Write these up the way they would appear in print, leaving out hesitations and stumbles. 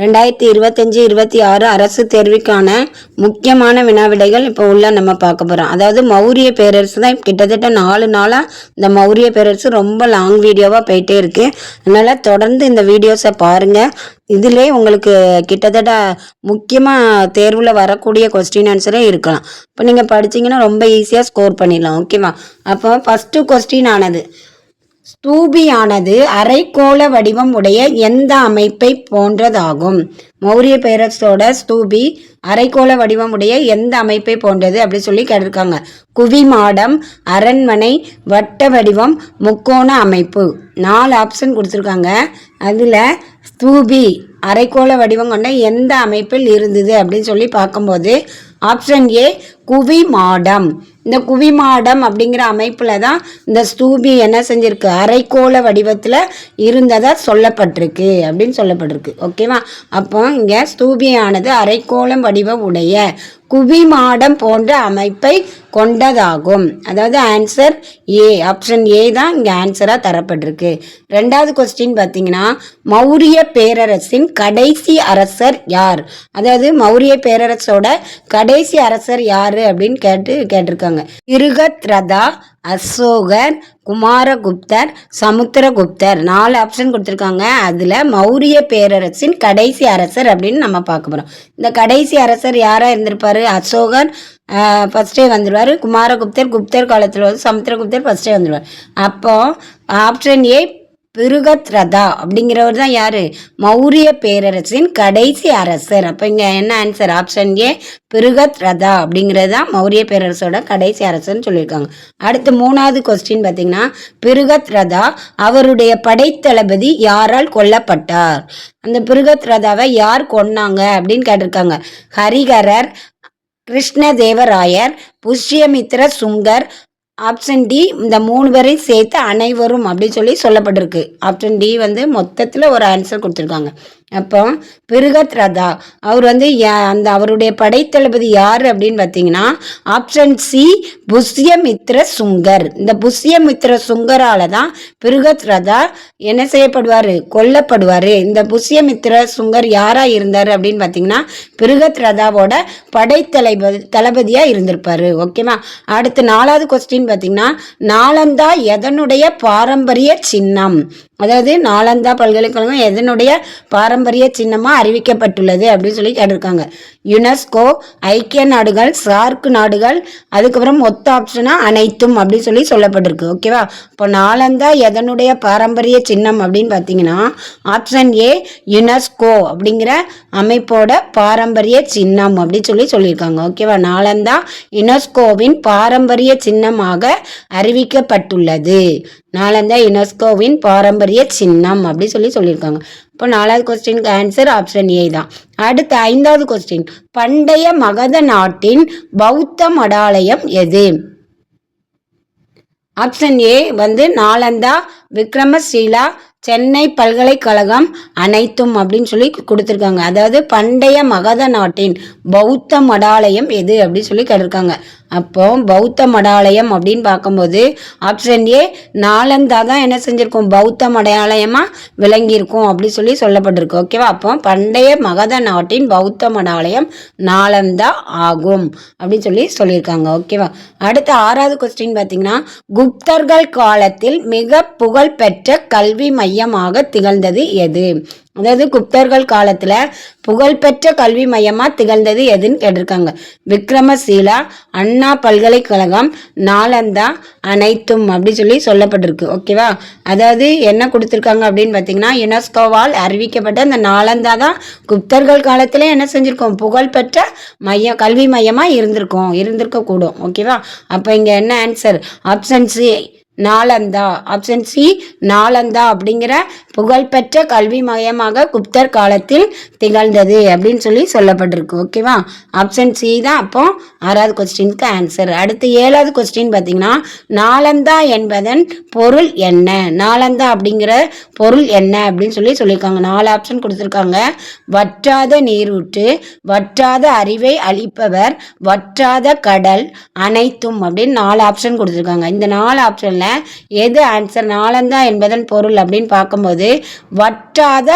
2025-26 அரசு தேர்வுக்கான முக்கியமான வினாவிடைகள் இப்போ உள்ள நம்ம பார்க்க போகிறோம். அதாவது மௌரிய பேரரசு தான் கிட்டத்தட்ட 4 நாளாக இந்த மௌரிய பேரரசு ரொம்ப லாங் வீடியோவாக போயிட்டே இருக்கு. அதனால் தொடர்ந்து இந்த வீடியோஸை பாருங்கள். இதிலே உங்களுக்கு கிட்டத்தட்ட முக்கியமாக தேர்வில் வரக்கூடிய கொஸ்டின் ஆன்சரே இருக்கலாம். இப்போ நீங்கள் படிச்சிங்கன்னா ரொம்ப ஈஸியாக ஸ்கோர் பண்ணிடலாம். ஓகேவா? அப்போ ஃபஸ்ட்டு கொஸ்டின் ஆனது, ஸ்தூபியானது அரைக்கோள வடிவம் உடைய எந்த அமைப்பை போன்றதாகும்? மௌரிய பேரரசோட ஸ்தூபி அரைக்கோள வடிவம் உடைய எந்த அமைப்பை போன்றது அப்படி சொல்லி கேட்டிருக்காங்க. குவிமாடம், அரண்மனை, வட்ட வடிவம், முக்கோண அமைப்பு. 4 ஆப்ஷன் கொடுத்துருக்காங்க. அதில் ஸ்தூபி அரைக்கோள வடிவம் கொண்ட எந்த அமைப்பில் இருந்தது அப்படின்னு சொல்லி பார்க்கும்போது ஆப்ஷன் ஏ குவிமாடம். இந்த குவிமாடம் அப்படிங்கிற அமைப்பில் தான் இந்த ஸ்தூபி என்ன செஞ்சிருக்கு, அரைக்கோள வடிவத்தில் இருந்ததாக சொல்லப்பட்டிருக்கு அப்படின்னு சொல்லப்பட்டிருக்கு. ஓகேவா? அப்போ இங்கே ஸ்தூபியானது அரைக்கோளம் வடிவம் உடைய குவிமாடம் போன்ற அமைப்பை கொண்டதாகும். அதாவது ஆன்சர் ஏ, ஆப்ஷன் ஏ தான் இங்கே ஆன்சராக தரப்பட்டிருக்கு. 2வது கொஸ்டின் பார்த்தீங்கன்னா, மௌரிய பேரரசின் கடைசி அரசர் யார்? அதாவது மௌரிய பேரரசோட கடைசி அரசர் யாரு அப்படின்னு கேட்டிருக்காங்க. இருகத்ரதா, அசோகர், குமாரகுப்தர், சமுத்திரகுப்தர். 4 ஆப்ஷன் கொடுத்துருக்காங்க. அதில் மௌரிய பேரரசின் கடைசி அரசர் அப்படின்னு நம்ம பார்க்க போகிறோம். இந்த கடைசி அரசர் யாராக இருந்திருப்பாரு? அசோகர் ஃபஸ்ட்டே வந்துடுவார். குமாரகுப்தர் குப்தர் காலத்தில் வந்து சமுத்திரகுப்தர் ஃபஸ்ட்டே வந்துடுவார். அப்போ ஆப்ஷன் ஏ பிருகத்ரதா அப்படிங்கிறவர் தான் யாரு? மௌரிய பேரரசின் கடைசி அரசர். அப்போ இங்கே என்ன ஆன்சர்? ஆப்ஷன் ஏ பிருகத்ரதா அப்படிங்கிறது தான் மௌரிய பேரரசோட கடைசி அரசர்னு சொல்லியிருக்காங்க. அடுத்து 3வது கொஸ்டின் பார்த்தீங்கன்னா, பிருகத்ரதா அவருடைய படைத்தளபதி யாரால் கொல்லப்பட்டார்? அந்த பிருகத்ரதாவை யார் கொன்னாங்க அப்படின்னு கேட்டிருக்காங்க. ஹரிகரர், கிருஷ்ணதேவராயர், புஷ்யமித்ர சுங்கர். ஆப்ஷன் டி இந்த 3 பேரையும் சேர்த்து அனைவரும் அப்படின்னு சொல்லி சொல்லப்பட்டிருக்கு. ஆப்ஷன் டி வந்து மொத்தத்தில் ஒரு ஆன்சர் கொடுத்துருக்காங்க. அப்போ பிருகத்ரதா அவர் வந்து அந்த அவருடைய படைத்தளபதி யார் அப்படின்னு பார்த்தீங்கன்னா ஆப்ஷன் சி புஷ்யமித்ர சுங்கர். இந்த புஷ்யமித்ர சுங்கரால தான் பிருகத்ரதா என்ன செய்யப்படுவார்? கொல்லப்படுவார். இந்த புஷ்யமித்ர சுங்கர் யாராக இருந்தார் அப்படின்னு பார்த்தீங்கன்னா பிருகத்ரதாவோட தளபதியாக இருந்திருப்பார். ஓகேவா? அடுத்து 4வது கொஸ்டின் பார்த்தீங்கன்னா, நாலந்தா எதனுடைய பாரம்பரிய சின்னம்? அதாவது நாலந்தா பல்கலைக்கழகம் எதனுடைய பாரம்பரிய சின்னமாக அறிவிக்கப்பட்டுள்ளது அப்படின்னு சொல்லி கேட்டிருக்காங்க. யுனெஸ்கோ, ஐக்கிய நாடுகள், சார்க் நாடுகள், அதுக்கப்புறம் மொத்த ஆப்ஷனாக அனைத்தும் அப்படின்னு சொல்லி சொல்லப்பட்டிருக்கு. ஓகேவா? இப்போ நாலந்தா எதனுடைய பாரம்பரிய சின்னம் அப்படின்னு பார்த்தீங்கன்னா ஆப்ஷன் ஏ யுனெஸ்கோ அப்படிங்கிற அமைப்போட பாரம்பரிய சின்னம் அப்படின்னு சொல்லி சொல்லியிருக்காங்க. ஓகேவா? நாலந்தா யுனெஸ்கோவின் பாரம்பரிய சின்னமாக அறிவிக்கப்பட்டுள்ளது. நாலந்தா யுனெஸ்கோவின் பாரம்பரிய சின்னம் அப்படி சொல்லியிருக்காங்க. இப்போ 4வது கொஸ்டினுக்கு ஆன்சர் ஆப்ஷன் ஏ தான். அடுத்து 5வது கொஸ்டின், பண்டைய மகத நாட்டின் பௌத்த மடாலயம் எது? ஆப்ஷன் ஏ வந்து நாலந்தா, விக்ரமசீலா, சென்னை பல்கலைக்கழகம், அனைத்தும் அப்படின்னு சொல்லி கொடுத்துருக்காங்க. அதாவது பண்டைய மகத நாட்டின் பௌத்த மடாலயம் எது அப்படின்னு சொல்லி கேட்டிருக்காங்க. அப்போ பௌத்த மடாலயம் அப்படின்னு பார்க்கும்போது ஆப்ஷன் ஏ நாலந்தா தான் என்ன செஞ்சிருக்கும், பௌத்த மடாலயமாக விளங்கியிருக்கும் அப்படி சொல்லப்பட்டிருக்கு. ஓகேவா? அப்போ பண்டைய மகத நாட்டின் பௌத்த மடாலயம் நாலந்தா ஆகும் அப்படின்னு சொல்லியிருக்காங்க. ஓகேவா? அடுத்த 6வது கொஸ்டின் பார்த்தீங்கன்னா, குப்தர்கள் காலத்தில் மிக புகழ்பெற்ற கல்வி மையமாக திகழ்ந்தது எது? அதாவது குப்தர்கள் காலத்தில் புகழ்பெற்ற கல்வி மையமாக திகழ்ந்தது எதுன்னு கேட்டிருக்காங்க. விக்ரமசீலா, அண்ணா பல்கலைக்கழகம், நாலந்தா, அனைத்தும் அப்படி சொல்லப்பட்டிருக்கு. ஓகேவா? அதாவது என்ன கொடுத்துருக்காங்க அப்படின்னு பார்த்தீங்கன்னா, யுனெஸ்கோவால் அறிவிக்கப்பட்ட இந்த நாலந்தா தான் குப்தர்கள் காலத்தில் என்ன செஞ்சுருக்கோம், புகழ்பெற்ற கல்வி மையமாக இருந்திருக்கக்கூடும். ஓகேவா? அப்போ இங்கே என்ன answer? Option C Nalanda. Option C Nalanda அப்படிங்கிற புகழ்பெற்ற கல்வி மையமாக குப்தர் காலத்தில் திகழ்ந்தது அப்படின்னு சொல்லப்பட்டிருக்கு. ஓகேவா? ஆப்ஷன் சி தான் அப்போ 6வது கொஸ்டினுக்கு ஆன்சர். அடுத்து 7வது கொஸ்டின் பார்த்தீங்கன்னா, நாலந்தா என்பதன் பொருள் என்ன? நாலந்தா அப்படிங்கிற பொருள் என்ன அப்படின்னு சொல்லியிருக்காங்க. 4 ஆப்ஷன் கொடுத்துருக்காங்க. வற்றாத நீரூற்று, வற்றாத அறிவை அளிப்பவர், வற்றாத கடல், அனைத்தும் அப்படின்னு 4 ஆப்ஷன் கொடுத்துருக்காங்க. இந்த 4 ஆப்ஷன்ல கொஸ்டினில் எது ஆன்சர்? நாளந்தா என்பதன் பொருள் அப்படின்னு பார்க்கும்போது வற்றாத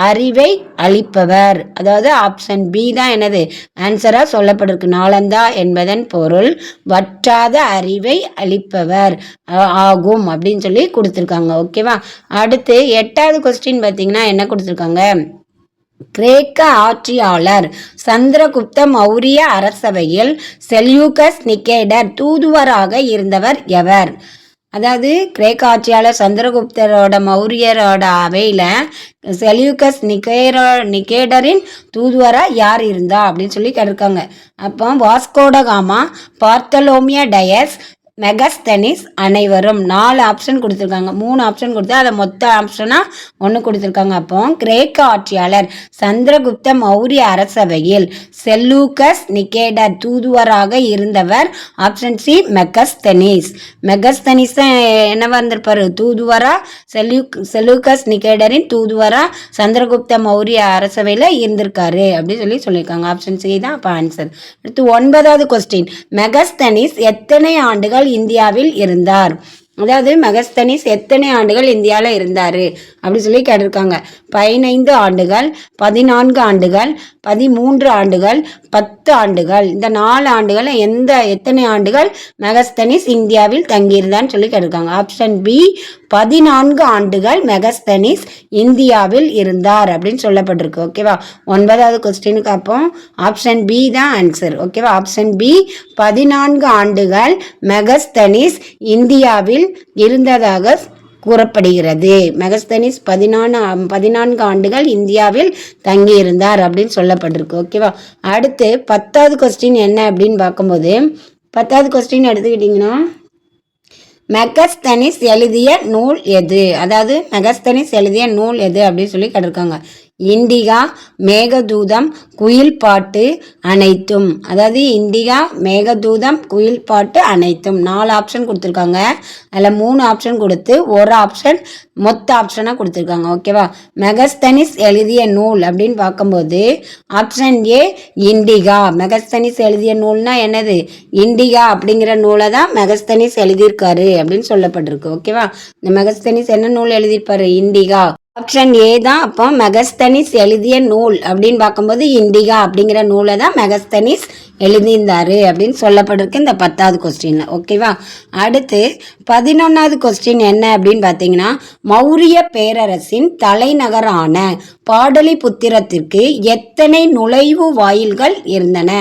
அறிவை அளிப்பவர், அதாவது ஆப்ஷன் பி தான் என்னது ஆன்சராக சொல்லப்பட்டிருக்கு. நாளந்தா என்பதன் பொருள் வற்றாத அறிவை அளிப்பவர் ஆகும் அப்படின்னு சொல்லி கொடுத்துருக்காங்க. ஓகேவா? அடுத்து 8வது கொஸ்டின் பார்த்தீங்கன்னா என்ன கொடுத்துருக்காங்க? கிரேக்க ஆட்சியாளர் சந்திரகுப்த மௌரிய அரசவையில் செல்யூகஸ் நிகேடர் தூதுவராக இருந்தவர் எவர்? அதாவது கிரேக்க ஆட்சியாளர் சந்திரகுப்தரோட மௌரியரோட அவையில் செல்யூகஸ் நிகேடரின் தூதுவராக யார் இருந்தா அப்படின்னு சொல்லி கேட்டிருக்காங்க. அப்போ வாஸ்கோடகாமா, பார்த்தலோமியா டயஸ், மெகஸ்தனிஸ் அனைவரும் 4 ஆப்ஷன் கொடுத்துருக்காங்க. 3 ஆப்ஷன் கொடுத்து அதை மொத்த ஆப்ஷனாக ஒன்று கொடுத்துருக்காங்க. அப்போ கிரேக்க ஆட்சியாளர் சந்திரகுப்த மௌரிய அரசவையில் செல்லூக்கஸ் நிகேடர் தூதுவராக இருந்தவர் ஆப்ஷன் சி மெகஸ்தனிஸ். மெகஸ்தனிஸ் தான் என்னவா இருந்திருப்பாரு? தூதுவரா செல்லூக்கஸ் நிகேடரின் தூதுவரா சந்திரகுப்த மௌரிய அரசவையில் இருந்திருக்காரு அப்படின்னு சொல்லியிருக்காங்க. ஆப்ஷன் சி தான் அப்போ ஆன்சர். அடுத்து 9வது கொஸ்டின், மெகஸ்தனிஸ் எத்தனை ஆண்டுகள் இந்தியாவில் இருந்தார்? அதாவது மெகஸ்தனிஸ் எத்தனை ஆண்டுகள் இந்தியாவில் இருந்தார் அப்படி சொல்லி கேட்டிருக்காங்க. 15 ஆண்டுகள், 14 ஆண்டுகள், 13 ஆண்டுகள், 10 ஆண்டுகள். இந்த 4 ஆண்டுகள் எத்தனை ஆண்டுகள் மெகஸ்தனிஸ் இந்தியாவில் தங்கியிருந்தான்னு சொல்லி கேட்டிருக்காங்க. ஆப்ஷன் பி 14 ஆண்டுகள் மெகஸ்தனிஸ் இந்தியாவில் இருந்தார் அப்படின்னு சொல்லப்பட்டிருக்கு. ஓகேவா? 9வது கொஸ்டினுக்கு அப்போ ஆப்ஷன் பி தான் ஆன்சர். ஓகேவா? ஆப்ஷன் பி 14 ஆண்டுகள் மெகஸ்தனிஸ் இந்தியாவில் இருந்ததாக கூறப்படுகிறது. மெகஸ்தனிஸ் 14 ஆண்டுகள் இந்தியாவில் தங்கியிருந்தார் அப்படின்னு சொல்லப்பட்டிருக்கு. ஓகேவா? அடுத்து 10வது கொஸ்டின் என்ன அப்படின்னு பார்க்கும்போது 10வது கொஸ்டின் எடுத்துக்கிட்டிங்கன்னா மெகஸ்தனிஸ் எழுதிய நூல் எது? அதாவது மெகஸ்தனிஸ் எழுதிய நூல் எது அப்படின்னு சொல்லி கேட்டிருக்காங்க. இண்டிகா, மேகதூதம், குயில் பாட்டு அனைத்தும். அதாவது இண்டிகா, மேகதூதம், குயில் பாட்டு அனைத்தும் 4 ஆப்ஷன் கொடுத்துருக்காங்க. அதில் 3 ஆப்ஷன் கொடுத்து ஒரு ஆப்ஷன் மொத்த ஆப்ஷனாக கொடுத்துருக்காங்க. ஓகேவா? மெகஸ்தனிஸ் எழுதிய நூல் அப்படின்னு பார்க்கும்போது ஆப்ஷன் ஏ இண்டிகா. மெகஸ்தனிஸ் எழுதிய நூல்னா என்னது? இண்டிகா அப்படிங்கிற நூலை தான் மெகஸ்தனிஸ் எழுதியிருக்காரு அப்படின்னு சொல்லப்பட்டிருக்கு. ஓகேவா? இந்த மெகஸ்தனிஸ் என்ன நூல் எழுதியிருப்பாரு? இண்டிகா. ஆப்ஷன் ஏ தான் அப்போ மெகஸ்தனிஸ் எழுதிய நூல் அப்படின்னு பார்க்கும்போது இண்டிகா அப்படிங்கிற நூலை தான் மெகஸ்தனிஸ் எழுதியிருந்தாரு அப்படின்னு சொல்லப்பட்டிருக்கு இந்த 10வது கொஸ்டினில். ஓகேவா? அடுத்து 11வது கொஸ்டின் என்ன அப்படின்னு பார்த்தீங்கன்னா மௌரிய பேரரசின் தலைநகரான பாடலிபுத்திரத்திற்கு எத்தனை நுழைவு வாயில்கள் இருந்தன?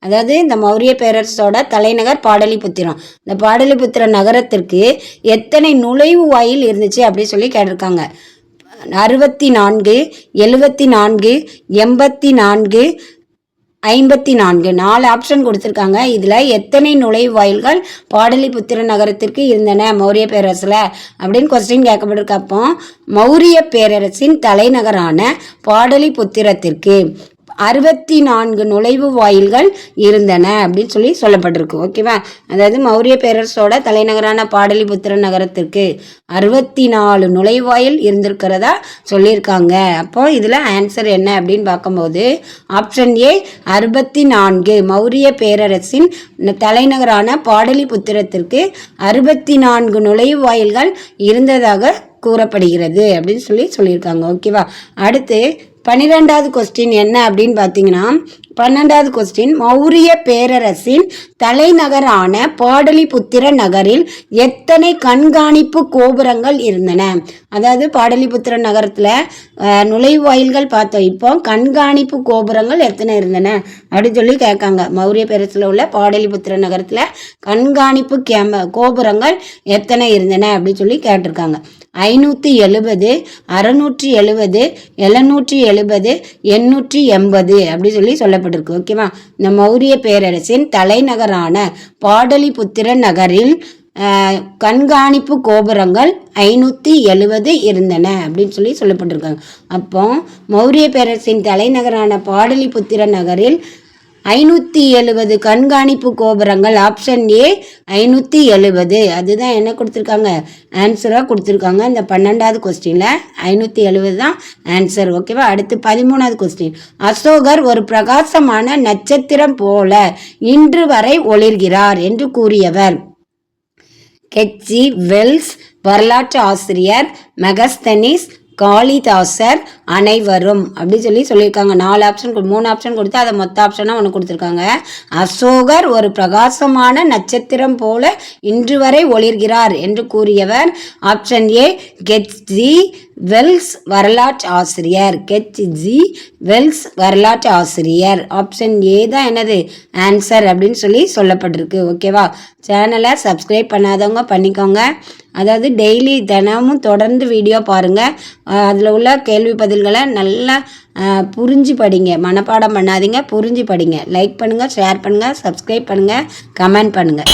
அதாவது இந்த மௌரிய பேரரசோட தலைநகர் பாடலிபுத்திரம். இந்த பாடலிபுத்திர நகரத்திற்கு எத்தனை நுழைவு வாயில் இருந்துச்சு அப்படின்னு சொல்லி கேட்டிருக்காங்க. 64, 74, 84, 54 4 ஆப்ஷன் கொடுத்துருக்காங்க. இதில் எத்தனை நுழைவாயில்கள் பாடலிபுத்திர நகரத்திற்கு இருந்தன மௌரிய பேரரசில் அப்படின்னு கொஸ்டின் கேட்கப்பட்டிருக்கு. அப்போ மௌரிய பேரரசின் தலைநகரான பாடலிபுத்திரத்திற்கு 64 நுழைவு வாயில்கள் இருந்தன அப்படின்னு சொல்லப்பட்டிருக்கு. ஓகேவா? அதாவது மௌரிய பேரரசோட தலைநகரான பாடலிபுத்திர நகரத்திற்கு 64 நுழைவாயில் இருந்திருக்கிறதா சொல்லியிருக்காங்க. அப்போ இதில் ஆன்சர் என்ன அப்படின்னு பார்க்கும்போது ஆப்ஷன் ஏ 64 மௌரிய பேரரசின் தலைநகரான பாடலிபுத்திரத்திற்கு 64 நுழைவாயில்கள் இருந்ததாக கூறப்படுகிறது அப்படின்னு சொல்லியிருக்காங்க. ஓகேவா? அடுத்து 12வது கொஸ்டின் என்ன அப்படின்னு பார்த்தீங்கன்னா 12வது கொஸ்டின் மௌரிய பேரரசின் தலைநகரான பாடலிபுத்திர நகரில் எத்தனை கண்காணிப்பு கோபுரங்கள் இருந்தன? அதாவது பாடலிபுத்திர நகரத்தில் நுழைவாயில்கள் பார்த்தோம். இப்போ கண்காணிப்பு கோபுரங்கள் எத்தனை இருந்தன அப்படின்னு கேட்காங்க. மௌரிய பேரரசில் உள்ள பாடலிபுத்திர நகரத்தில் கண்காணிப்பு கோபுரங்கள் எத்தனை இருந்தன அப்படின்னு கேட்டிருக்காங்க. 570, 670, 770, 880 அப்படி சொல்லப்பட்டிருக்கு. ஓகேவா? இந்த மௌரிய பேரரசின் தலைநகரான பாடலிபுத்திர நகரில் கண்காணிப்பு கோபுரங்கள் 570 இருந்தன அப்படின்னு சொல்லப்பட்டிருக்காங்க. அப்போ மௌரிய பேரரசின் தலைநகரான பாடலிபுத்திர நகரில் 570 கண்காணிப்பு கோபுரங்கள். ஆப்ஷன் ஏ 570 அதுதான் என்ன கொடுத்துருக்காங்க? ஆன்சராக கொடுத்துருக்காங்க. இந்த 12வது கொஸ்டினில் 570 தான் ஆன்சர். ஓகேவா? அடுத்து 13வது கொஸ்டின் அசோகர் ஒரு பிரகாசமான நட்சத்திரம் போல இன்று வரை ஒளிர்கிறார் என்று கூறியவர் கெட்ஜி வெல்ஸ், வரலாற்று ஆசிரியர் மெகஸ்தனிஸ், காளிதாசர், அனைவரும் அப்படி சொல்லியிருக்காங்க. 4 ஆப்ஷன் 3 ஆப்ஷன் கொடுத்து அதை மொத்த ஆப்ஷனாக ஒன்று கொடுத்துருக்காங்க. அசோகர் ஒரு பிரகாசமான நட்சத்திரம் போல இன்று வரை ஒளிர்கிறார் என்று கூறியவர் ஆப்ஷன் ஏ கெட்ஜி வெல்ஸ், வரலாற்று ஆசிரியர். கெட்ஜி வெல்ஸ், வரலாற்று ஆசிரியர். ஆப்ஷன் ஏ தான் என்னது ஆன்சர் அப்படின்னு சொல்லப்பட்டிருக்கு. ஓகேவா? சேனலை சப்ஸ்கிரைப் பண்ணாதவங்க பண்ணிக்கோங்க. அதாவது டெய்லி தினமும் தொடர்ந்து வீடியோ பாருங்கள். அதில் உள்ள கேள்வி பதில்களை நல்லா புரிஞ்சு படிங்க. மனப்பாடம் பண்ணாதீங்க, புரிஞ்சு படிங்க. லைக் பண்ணுங்கள், ஷேர் பண்ணுங்கள், சப்ஸ்கிரைப் பண்ணுங்கள், கமெண்ட் பண்ணுங்கள்.